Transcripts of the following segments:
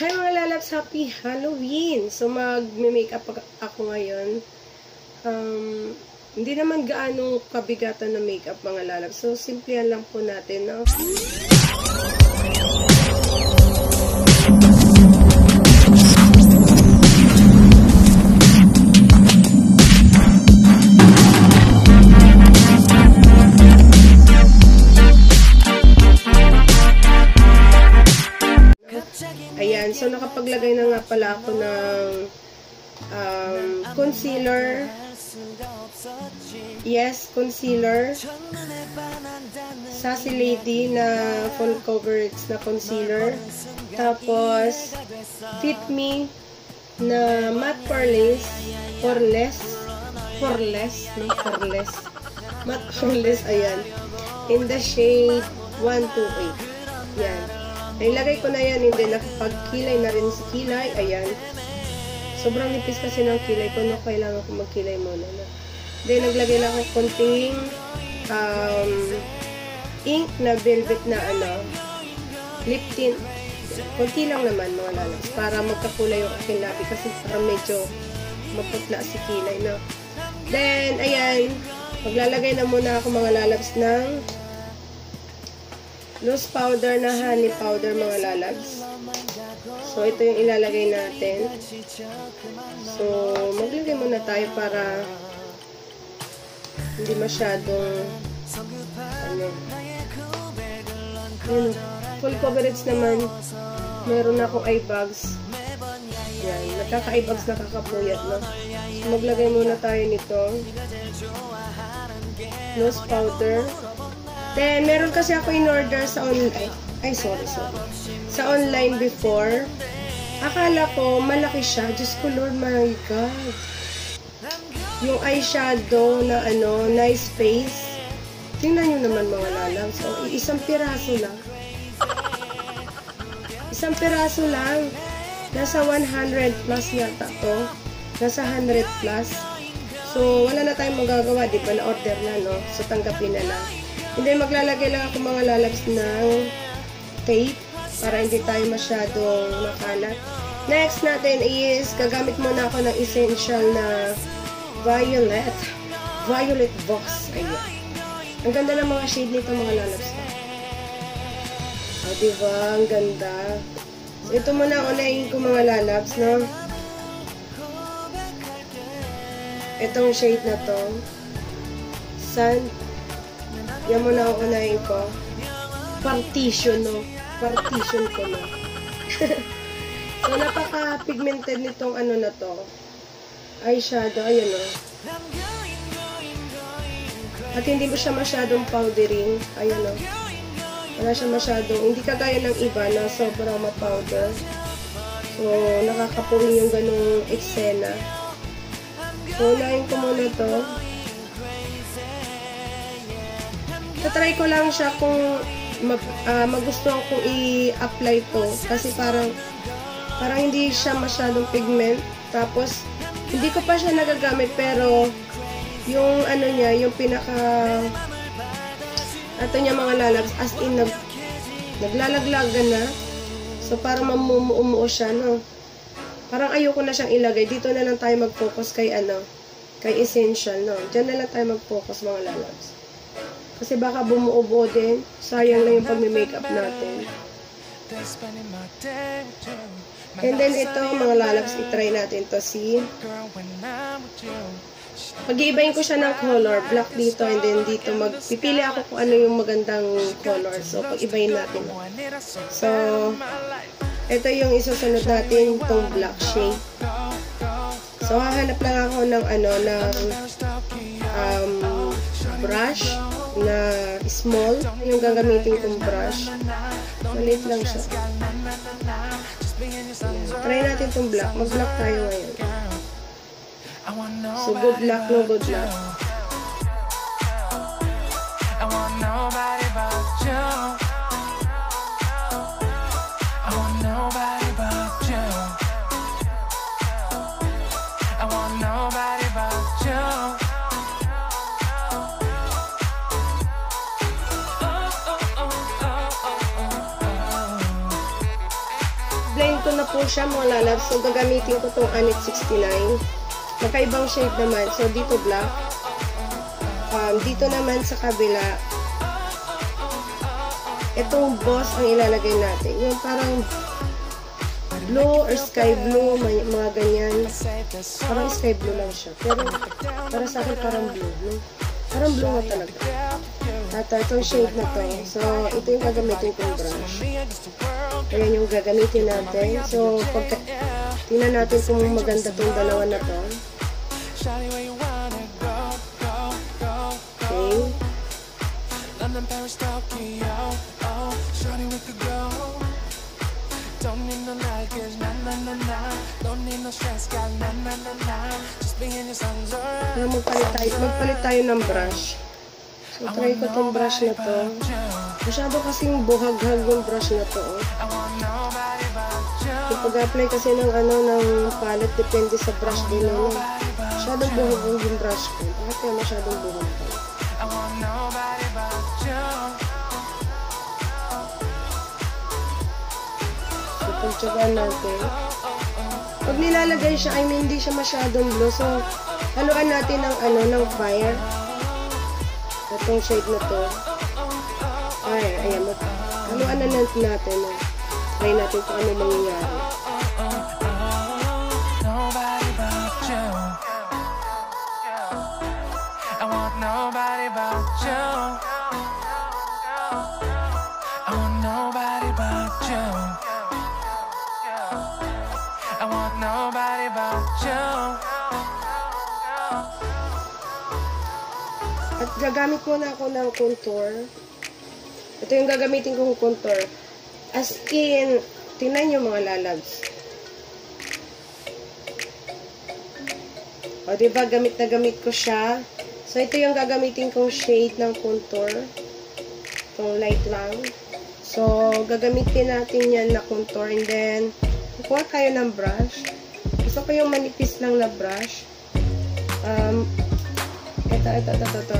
Hi mga lalabs, happy Halloween! So mag-makeup ako ngayon. Hindi naman gaano kabigatan na makeup mga lalabs. So simplihan lang po natin, no? Ayan, so nakapaglagay na nga pala ako ng concealer. Yes, concealer. Sassy Lady na full coverage na concealer. Tapos, Fit Me na matte poreless. Matte poreless, ayan. In the shade 128. Yan. Nailagay ko na yan, hindi nakapagkilay na rin si kilay. Ayan. Sobrang nipis kasi ng kilay ko, no? Kailangan ko magkilay muna. No? Then, naglagay lang ako konting ink na velvet na lip tint. Konti lang naman, mga lalabs. Para magkakulay yung aking labi kasi parang medyo maputla si kilay, no? Then, ayan. Maglalagay na muna ako, mga lalabs, ng loose powder na honey powder, mga lalabs. So, ito yung ilalagay natin. So, maglagay muna tayo para hindi masyadong full coverage naman. Meron akong eye bags. Yan, nagkaka-eye bags, nakakapuyat, no? So, maglagay muna tayo nito. Loose powder. Then, meron kasi ako in-order sa online. Ay, sorry. Sa online before. Akala ko, malaki siya. Diyos ko, Lord, my God. Yung eyeshadow na nice face. Tingnan nyo naman, mga lalang. So, isang piraso lang. Isang piraso lang. Nasa 100 plus yata to. Nasa 100 plus. So, wala na tayong magagawa. Di ba, na-order na, no? So, tanggapin na lang. Hindi, maglalagay lang ako, mga lalabs, ng tape para hindi tayo masyadong makalat. Next natin is, gagamit muna ako ng essential na violet box. Ayan. Ang ganda ng mga shade nito, mga lalabs. O, diba? Ang ganda. So, ito muna unahin ko, mga lalabs, no? Itong shade na to. Sun. Yan muna ang unahin ko. Partition, no? Partition ko, no? So, napaka-pigmented nitong na to. Eyeshadow. Ayan, no? At hindi mo siya masyadong powdering. Ayan, no? Wala siya masyadong, hindi kagaya ng iba na sobrang ma-powder. So, nakakapuwing yung ganung eksena. So, unahin ko muna to. Tatry ko lang siya kung magustuhan kong i-apply to. Kasi parang hindi siya masyadong pigment. Tapos, hindi ko pa siya nagagamit. Pero, yung niya, yung pinaka niya, mga lalabs, as in, naglalaglagan na. So, parang mamumuo siya, no? Parang ayoko na siyang ilagay. Dito na lang tayo mag-focus kay kay essential, no? Diyan na lang tayo mag-focus, mga lalabs. Kasi baka bumuo-buo din. Sayang lang yung pag-makeup natin. And then ito, mga lalabs, itry natin to si pag-iibahin ko siya ng color. Black dito, and then dito magpipili ako kung ano yung magandang color. So, pag-ibahin natin. So, ito yung isusunod natin, itong black shade. So, hahanap lang ako ng brush na small. Yung gagamitin kong brush. Maliit lang siya. Try natin itong black. Mag-black tayo ngayon. So, good luck, no good luck. I want nobody but you. I want nobody but you. I want nobody but you. Blend ko na po siya mga lalabs. So, gagamitin ko tong Anit 69. Makaibang shade naman. So, dito black. Dito naman sa kabila, itong boss ang ilalagay natin. Yung parang blue or sky blue, mga ganyan. Parang sky blue lang siya. Pero, para sa akin parang blue. No? Parang blue na talaga. At itong shade na to. So, ito yung gagamitin kong brush. Ayan yung gagamitin natin. So, pagka tingnan natin kung maganda tong dalawa na to. Okay. Magpalit tayo ng brush. So, try ko tong brush na to. Masyado kasing buhaghag yung brush na to. Pag-apply kasi ng palette, depende sa brush din. Masyadong buhaghag yung brush ko. Bakit kaya masyadong buhaghag? So, pagtsagaan natin. Pag nilalagay siya, hindi siya masyadong blue. So, haluan natin ng fire. Itong shade na to. Ayan. Haluan na natin. Try natin kung ano mangyayari. I want nobody but you. I want nobody but you. I want nobody but you. At gagamit muna ako ng contour. Ito yung gagamitin kong contour. As in, tingnan nyo mga lalabs. O, diba, gamit na gamit ko siya. So, ito yung gagamitin kong shade ng contour. Itong light lang. So, gagamitin natin yan na contour. And then, kukuha tayo ng brush. Gusto ko yung manipis lang na brush. Ito.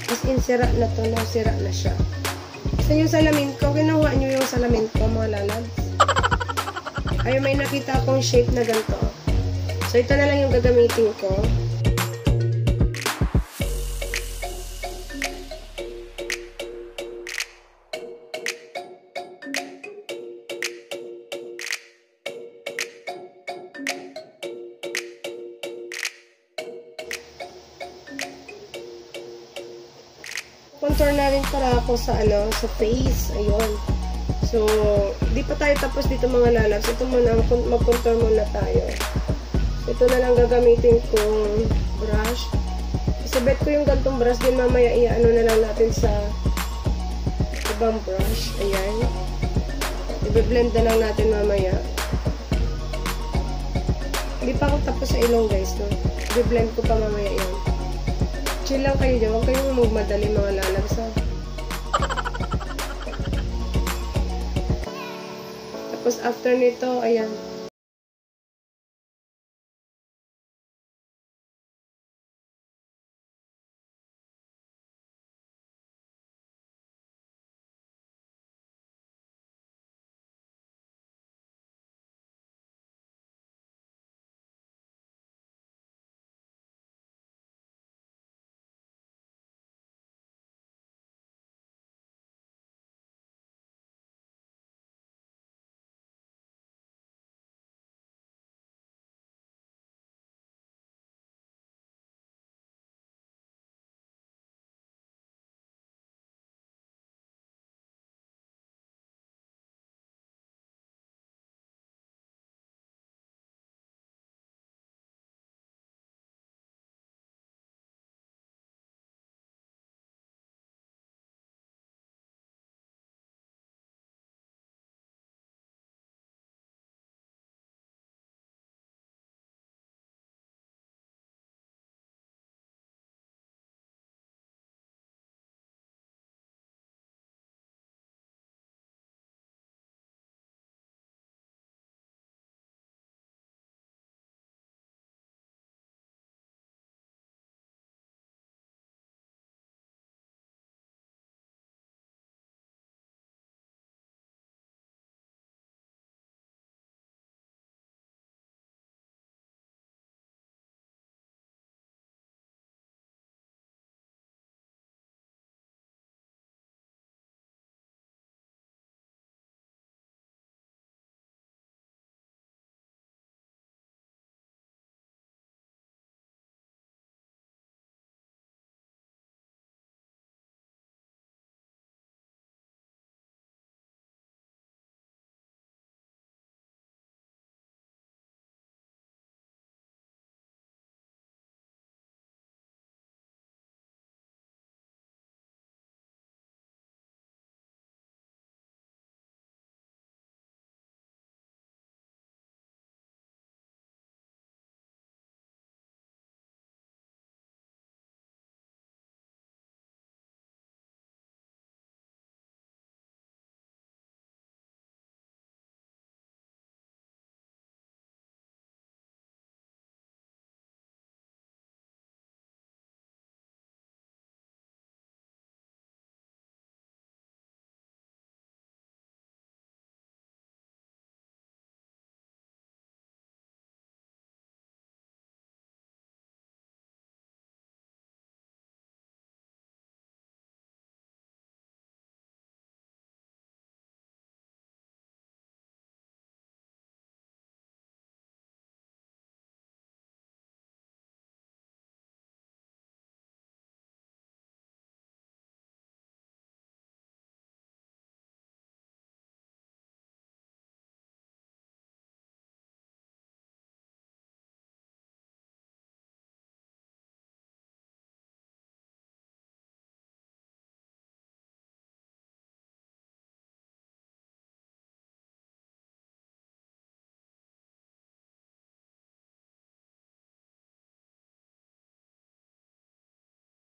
As in, sira na to. No, sira na siya. So, yung salamin ko, kinuha nyo yung salamin ko, mga lalabs. Ay, may nakita akong shape na ganito. So, ito na lang yung gagamitin ko. Contour na rin para ako sa sa face. Ayun. So, di pa tayo tapos dito mga lalabs. Ito muna, mag-contour muna tayo. Ito na lang gagamitin kong brush. Isabet ko yung gantong brush din mamaya i-ano na lang natin sa ibang brush. Ayan. I-blend na lang natin mamaya. Hindi pa ako tapos sa ilong guys. No? I-blend ko pa mamaya yan. Chill lang kayo dyan. Huwag kayong magmadali mga lalabs. Tapos after nito, ayan.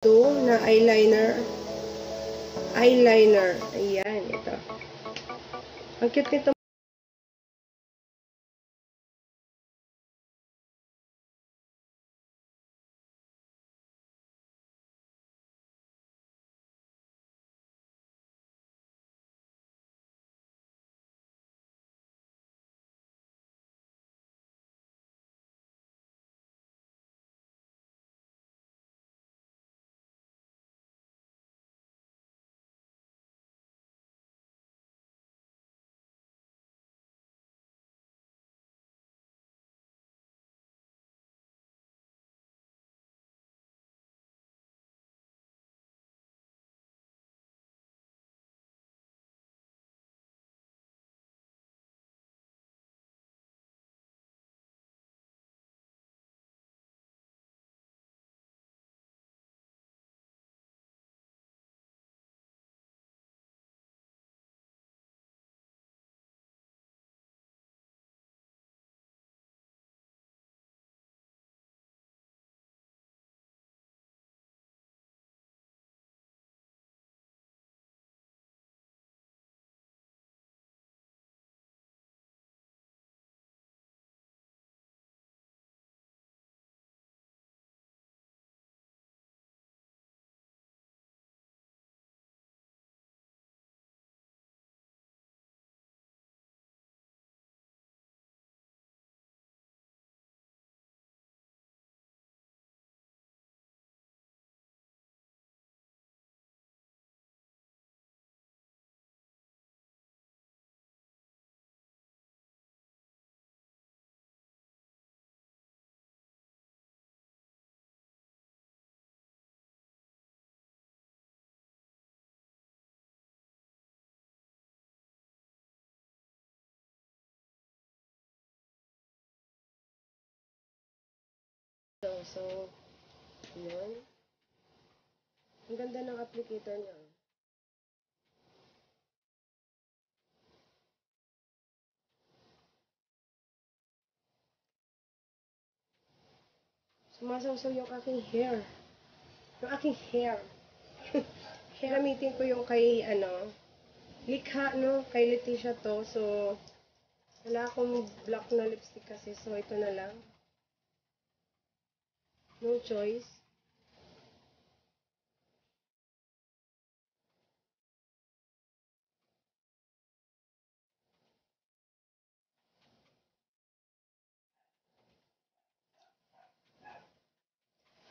Ito na eyeliner. Eyeliner. Ayan, ito. Ang cute nito. So, yun. Ang ganda ng applicator niya. Sumasawsaw yung aking hair. Yung aking hair. Gamitin ko yung kay, likha, no? Kay Leticia to. So, wala akong black na lipstick kasi. So, ito na lang. No choice.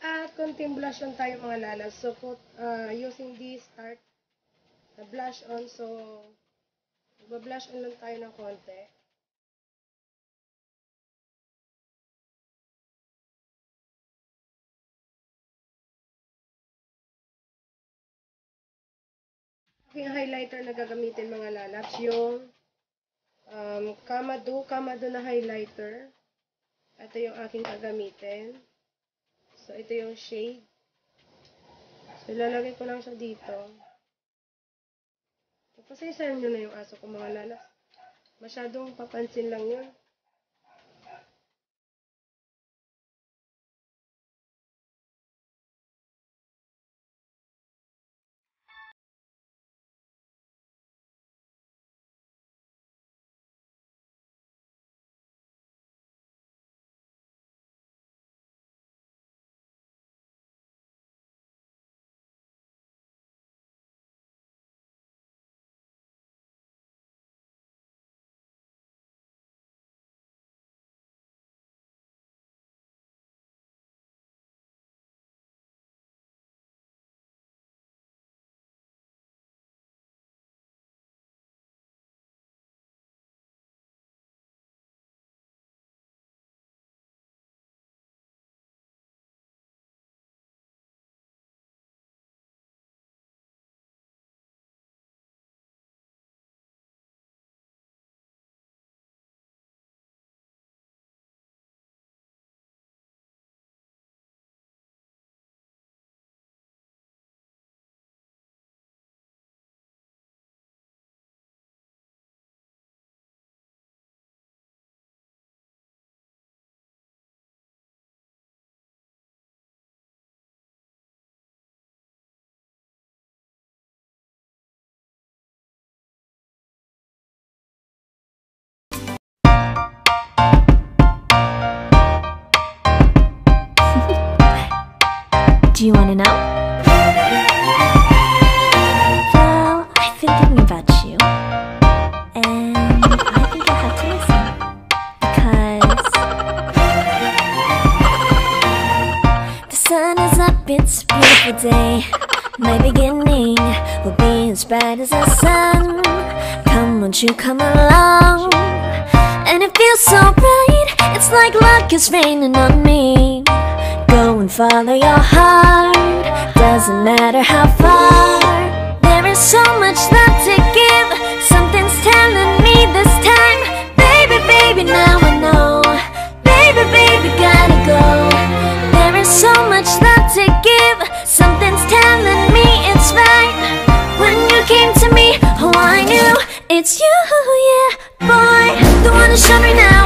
At konting blush on tayo mga lalabs. So, using this Tarte na blush on. So, mag-blush on lang tayo ng konti. Yung highlighter na gagamitin mga lalabs, yung Kamado na highlighter. Ito yung aking gagamitin. So, ito yung shade. So, ilalagay ko lang siya dito. Pasensyahan nyo na yung aso ko mga lalabs. Masyadong papansin lang yun. Do you wanna know? Well, I've been thinking about you, and I think I'll have to listen. Because the sun is up, it's a beautiful day. My beginning will be as bright as the sun. Come, won't you come along? And it feels so bright, it's like luck is raining on me. Go and follow your heart, doesn't matter how far. There is so much love to give, something's telling me this time. Baby, baby, now I know. Baby, baby, gotta go. There is so much love to give, something's telling me it's right. When you came to me, oh I knew it's you, yeah, boy. The one who showed me now